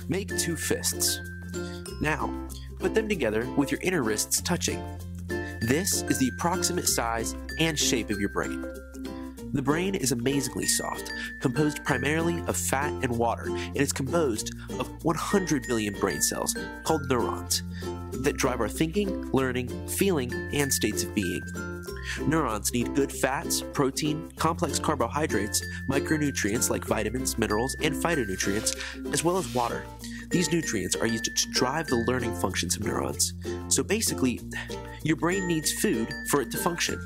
Make two fists. Now, put them together with your inner wrists touching. This is the approximate size and shape of your brain. The brain is amazingly soft, composed primarily of fat and water, and is composed of 100 billion brain cells, called neurons, that drive our thinking, learning, feeling, and states of being. Neurons need good fats, protein, complex carbohydrates, micronutrients like vitamins, minerals, and phytonutrients, as well as water. These nutrients are used to drive the learning functions of neurons. So basically, your brain needs food for it to function.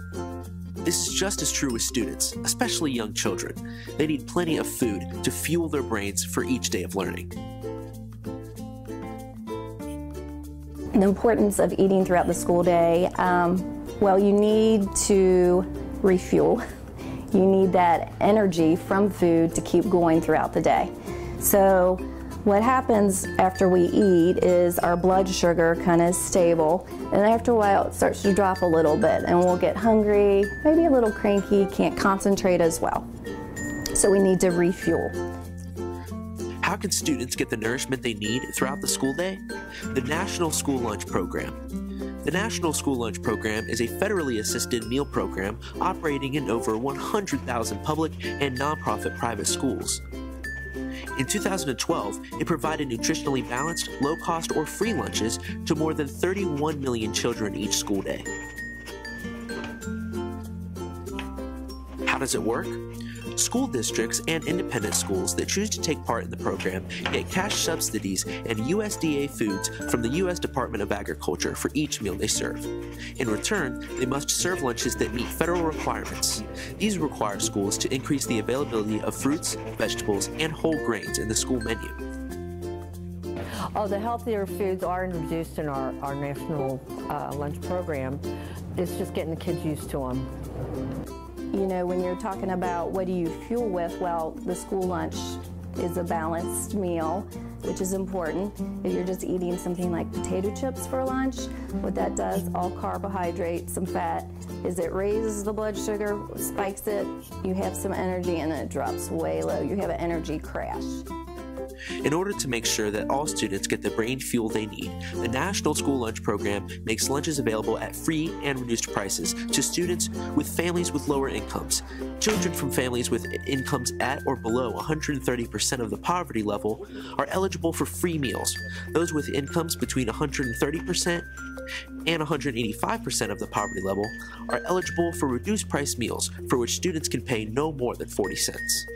This is just as true with students, especially young children. They need plenty of food to fuel their brains for each day of learning. The importance of eating throughout the school day, well, you need to refuel. You need that energy from food to keep going throughout the day. So what happens after we eat is our blood sugar kind of is stable, and after a while it starts to drop a little bit, and we'll get hungry, maybe a little cranky, can't concentrate as well. So we need to refuel. How can students get the nourishment they need throughout the school day? The National School Lunch Program. The National School Lunch Program is a federally assisted meal program operating in over 100,000 public and nonprofit private schools. In 2012, it provided nutritionally balanced, low-cost, or free lunches to more than 31 million children each school day. How does it work? School districts and independent schools that choose to take part in the program get cash subsidies and USDA foods from the U.S. Department of Agriculture for each meal they serve. In return, they must serve lunches that meet federal requirements. These require schools to increase the availability of fruits, vegetables, and whole grains in the school menu. Oh, the healthier foods are introduced in our national lunch program. It's just getting the kids used to them. You know, when you're talking about what do you fuel with, well, the school lunch is a balanced meal, which is important. If you're just eating something like potato chips for lunch, what that does, all carbohydrate, some fat, is it raises the blood sugar, spikes it, you have some energy, and then it drops way low. You have an energy crash. In order to make sure that all students get the brain fuel they need, the National School Lunch Program makes lunches available at free and reduced prices to students with families with lower incomes. Children from families with incomes at or below 130% of the poverty level are eligible for free meals. Those with incomes between 130% and 185% of the poverty level are eligible for reduced price meals, for which students can pay no more than 40 cents.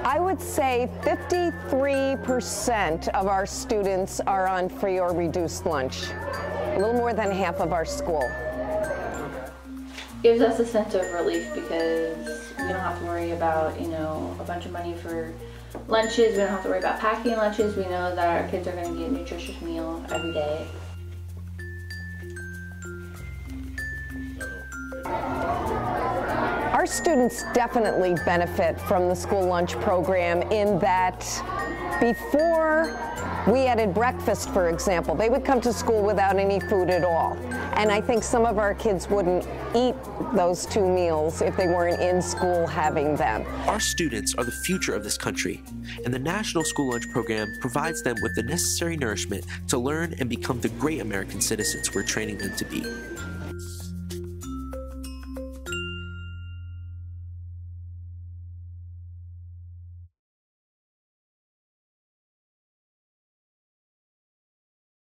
I would say 53% of our students are on free or reduced lunch. A little more than half of our school. Gives us a sense of relief because we don't have to worry about, you know, a bunch of money for lunches. We don't have to worry about packing lunches. We know that our kids are going to get a nutritious meal every day. Our students definitely benefit from the school lunch program in that before we added breakfast, for example, they would come to school without any food at all. And I think some of our kids wouldn't eat those two meals if they weren't in school having them. Our students are the future of this country, and the National School Lunch Program provides them with the necessary nourishment to learn and become the great American citizens we're training them to be.